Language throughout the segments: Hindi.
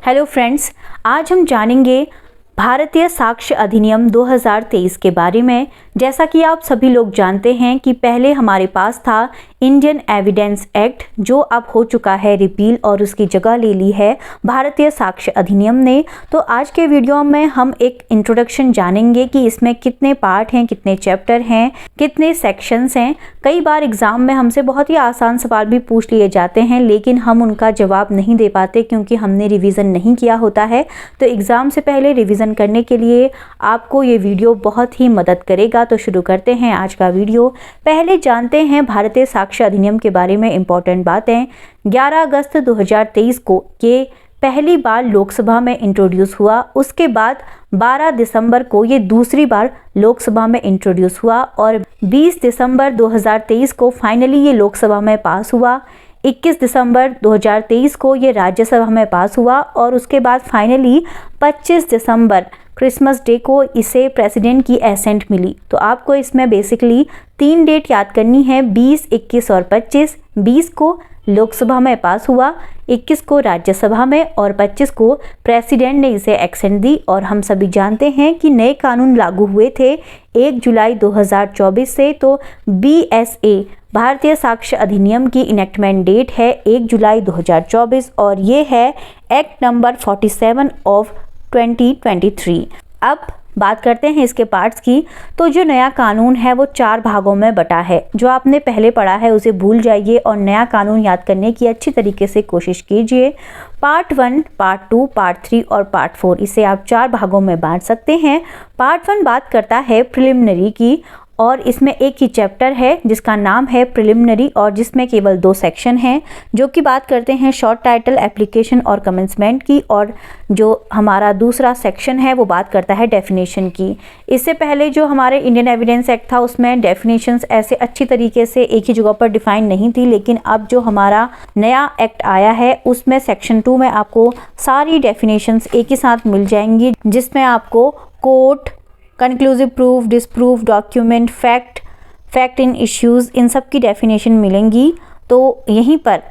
हेलो फ्रेंड्स, आज हम जानेंगे भारतीय साक्ष्य अधिनियम 2023 के बारे में। जैसा कि आप सभी लोग जानते हैं कि पहले हमारे पास था इंडियन एविडेंस एक्ट, जो अब हो चुका है रिपील और उसकी जगह ले ली है भारतीय साक्ष्य अधिनियम ने। तो आज के वीडियो में हम एक इंट्रोडक्शन जानेंगे कि इसमें कितने पार्ट हैं, कितने चैप्टर हैं, कितने सेक्शंस हैं। कई बार एग्जाम में हमसे बहुत ही आसान सवाल भी पूछ लिए जाते हैं, लेकिन हम उनका जवाब नहीं दे पाते क्योंकि हमने रिवीजन नहीं किया होता है। तो एग्जाम से पहले रिवीजन करने के लिए आपको ये वीडियो बहुत ही मदद करेगा। तो शुरू करते हैं आज का वीडियो। पहले जानते हैं भारतीय साक्ष्य अधिनियम के बारे में इंपॉर्टेंट बातें। 11 अगस्त 2023 को ये पहली बार लोकसभा में इंट्रोड्यूस हुआ। उसके बाद 12 दिसंबर को ये दूसरी बार लोकसभा में इंट्रोड्यूस हुआ और 20 दिसंबर 2023 को फाइनली ये लोकसभा में पास हुआ। 21 दिसंबर 2023 को ये राज्यसभा में पास हुआ और उसके बाद फाइनली 25 दिसंबर क्रिसमस डे को इसे प्रेसिडेंट की एसेंट मिली। तो आपको इसमें बेसिकली 3 डेट याद करनी है, 20, 21 और 25। 20 को लोकसभा में पास हुआ, 21 को राज्यसभा में और 25 को प्रेसिडेंट ने इसे एक्सेंट दी। और हम सभी जानते हैं कि नए कानून लागू हुए थे 1 जुलाई 2024 से। तो BSA भारतीय साक्ष्य अधिनियम की इनेक्टमेंट डेट है 1 जुलाई 2024 और ये है एक्ट नंबर 47 ऑफ 2023। अब बात करते हैं इसके पार्ट्स की। तो जो नया कानून है वो 4 भागों में बटा है। जो आपने पहले पढ़ा है उसे भूल जाइए और नया कानून याद करने की अच्छी तरीके से कोशिश कीजिए। पार्ट 1, पार्ट 2, पार्ट 3 और पार्ट 4, इसे आप 4 भागों में बांट सकते हैं। पार्ट 1 बात करता है प्रिलिमिनरी की और इसमें एक ही चैप्टर है जिसका नाम है प्रिलिमिनरी और जिसमें केवल 2 सेक्शन हैं, जो कि बात करते हैं शॉर्ट टाइटल एप्लीकेशन और कमेंसमेंट की। और जो हमारा दूसरा सेक्शन है वो बात करता है डेफिनेशन की। इससे पहले जो हमारे इंडियन एविडेंस एक्ट था उसमें डेफिनेशंस ऐसे अच्छी तरीके से एक ही जगह पर डिफाइन नहीं थी, लेकिन अब जो हमारा नया एक्ट आया है उसमें सेक्शन 2 में आपको सारी डेफिनेशंस एक ही साथ मिल जाएंगी, जिसमें आपको court, conclusive proof, disproof, document, fact in issues, इन सब की डेफिनेशन मिलेंगी। तो यहीं पर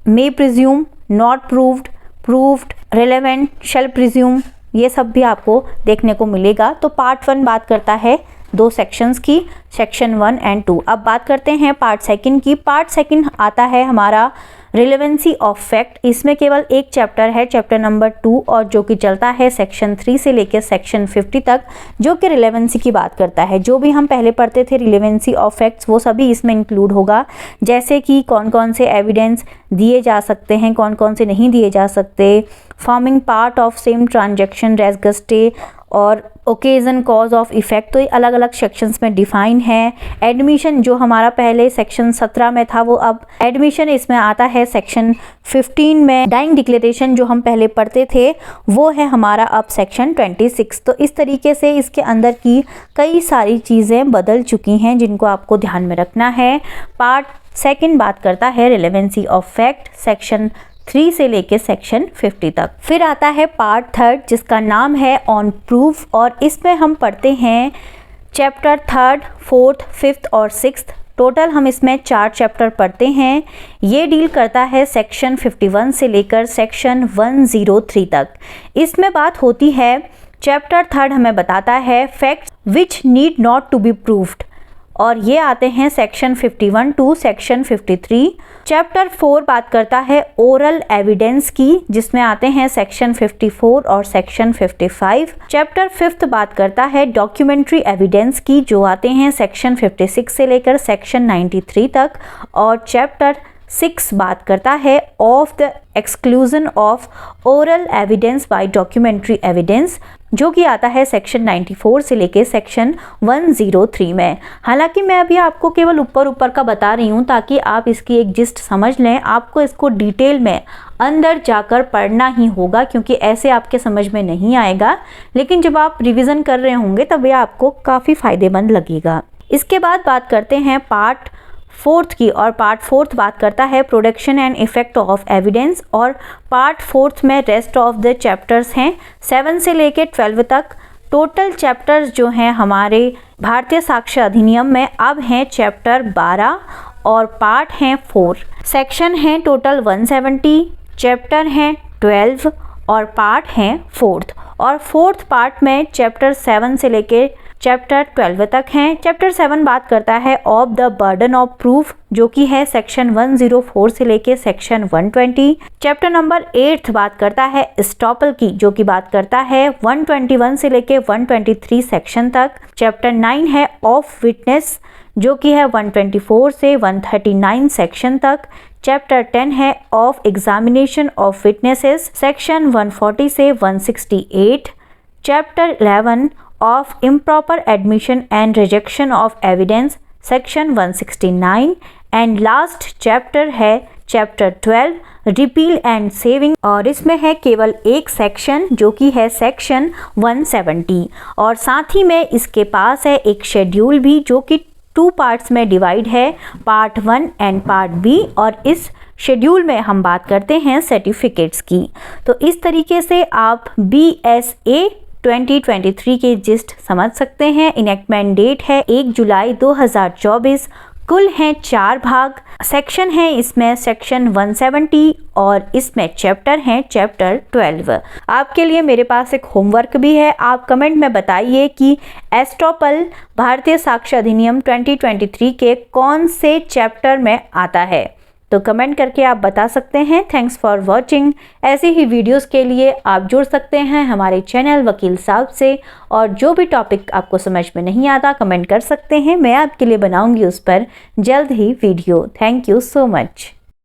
may presume, not proved, proved, relevant, shall presume, ये सब भी आपको देखने को मिलेगा। तो पार्ट 1 बात करता है 2 सेक्शंस की, सेक्शन 1 एंड 2। अब बात करते हैं पार्ट 2 की। पार्ट 2 आता है हमारा रिलेवेंसी ऑफ फैक्ट। इसमें केवल एक चैप्टर है, चैप्टर नंबर 2, और जो कि चलता है सेक्शन 3 से लेकर सेक्शन 50 तक, जो कि रिलेवेंसी की बात करता है। जो भी हम पहले पढ़ते थे रिलेवेंसी ऑफ फैक्ट्स वो सभी इसमें इंक्लूड होगा, जैसे कि कौन कौन से एविडेंस दिए जा सकते हैं, कौन कौन से नहीं दिए जा सकते, forming part of same transaction, res gestae और ओकेजन, कॉज ऑफ इफेक्ट। तो ये अलग अलग सेक्शंस में डिफाइन है। एडमिशन जो हमारा पहले सेक्शन 17 में था वो अब एडमिशन इसमें आता है सेक्शन 15 में। डाइंग डिक्लेरेशन जो हम पहले पढ़ते थे वो है हमारा अब सेक्शन 26। तो इस तरीके से इसके अंदर की कई सारी चीज़ें बदल चुकी हैं जिनको आपको ध्यान में रखना है। पार्ट 2 बात करता है रिलेवेंसी ऑफ फैक्ट, सेक्शन 3 से लेके सेक्शन 50 तक। फिर आता है पार्ट 3 जिसका नाम है ऑन प्रूफ और इसमें हम पढ़ते हैं चैप्टर 3, 4, 5 और 6। टोटल हम इसमें 4 चैप्टर पढ़ते हैं। ये डील करता है सेक्शन 51 से लेकर सेक्शन 103 तक। इसमें बात होती है, चैप्टर 3 हमें बताता है facts which need not to be proved और ये आते हैं सेक्शन 51 टू सेक्शन 53। चैप्टर 4 बात करता है ओरल एविडेंस की, जिसमें आते हैं सेक्शन 54 और सेक्शन 55। चैप्टर 5 बात करता है डॉक्यूमेंट्री एविडेंस की, जो आते हैं सेक्शन 56 से लेकर सेक्शन 93 तक। और चैप्टर 6 बात करता है of the exclusion of oral evidence bye documentary evidence, जो कि आता है सेक्शन 94 से लेके सेक्शन 103 में। हालांकि मैं अभी आपको केवल ऊपर का बता रही हूँ ताकि आप इसकी एक जिस्ट समझ लें। आपको इसको डिटेल में अंदर जाकर पढ़ना ही होगा क्योंकि ऐसे आपके समझ में नहीं आएगा, लेकिन जब आप रिवीजन कर रहे होंगे तब ये आपको काफ़ी फायदेमंद लगेगा। इसके बाद बात करते हैं पार्ट 4 की और पार्ट 4 बात करता है production and effect of evidence और पार्ट 4 में रेस्ट ऑफ द चैप्टर्स हैं 7 से लेके 12 तक। टोटल चैप्टर्स जो हैं हमारे भारतीय साक्ष्य अधिनियम में अब हैं चैप्टर 12 और पार्ट हैं 4। सेक्शन हैं टोटल 170, चैप्टर हैं 12 और पार्ट हैं 4th, और 4th पार्ट में चैप्टर 7 से लेके चैप्टर 12 तक हैं। चैप्टर 7 बात करता है of the burden of proof, जो कि है सेक्शन 104 से लेके सेक्शन 120। चैप्टर नंबर 8 बात करता है एस्टॉपल की, जो कि बात करता है 121 से लेके 123 सेक्शन तक। चैप्टर 9 है ऑफ विटनेस, जो कि है 124 से 139 सेक्शन तक। चैप्टर 10 है of examination of witnesses, section 140 से 168। Chapter 11 of improper admission and rejection of evidence, section 169। And last chapter है चैप्टर 12 रिपील एंड सेविंग, और इसमें है केवल एक सेक्शन, जो कि है सेक्शन 170। और साथ ही में इसके पास है एक शेड्यूल भी, जो कि 2 पार्ट्स में डिवाइड है, पार्ट 1 एंड पार्ट बी। और इस शेड्यूल में हम बात करते हैं सर्टिफिकेट्स की। तो इस तरीके से आप BSA 2023 के जिस्ट समझ सकते हैं। इनेक्टमेंट डेट है 1 जुलाई 2024। कुल हैं 4 भाग, सेक्शन है इसमें सेक्शन 170, और इसमें चैप्टर हैं चैप्टर 12। आपके लिए मेरे पास एक होमवर्क भी है। आप कमेंट में बताइए कि एस्टॉपल भारतीय साक्ष्य अधिनियम 2023 के कौन से चैप्टर में आता है। तो कमेंट करके आप बता सकते हैं। Thanks for watching. ऐसे ही वीडियोस के लिए आप जुड़ सकते हैं हमारे चैनल वकील साहब से, और जो भी टॉपिक आपको समझ में नहीं आता कमेंट कर सकते हैं, मैं आपके लिए बनाऊंगी उस पर जल्द ही video. Thank you so much.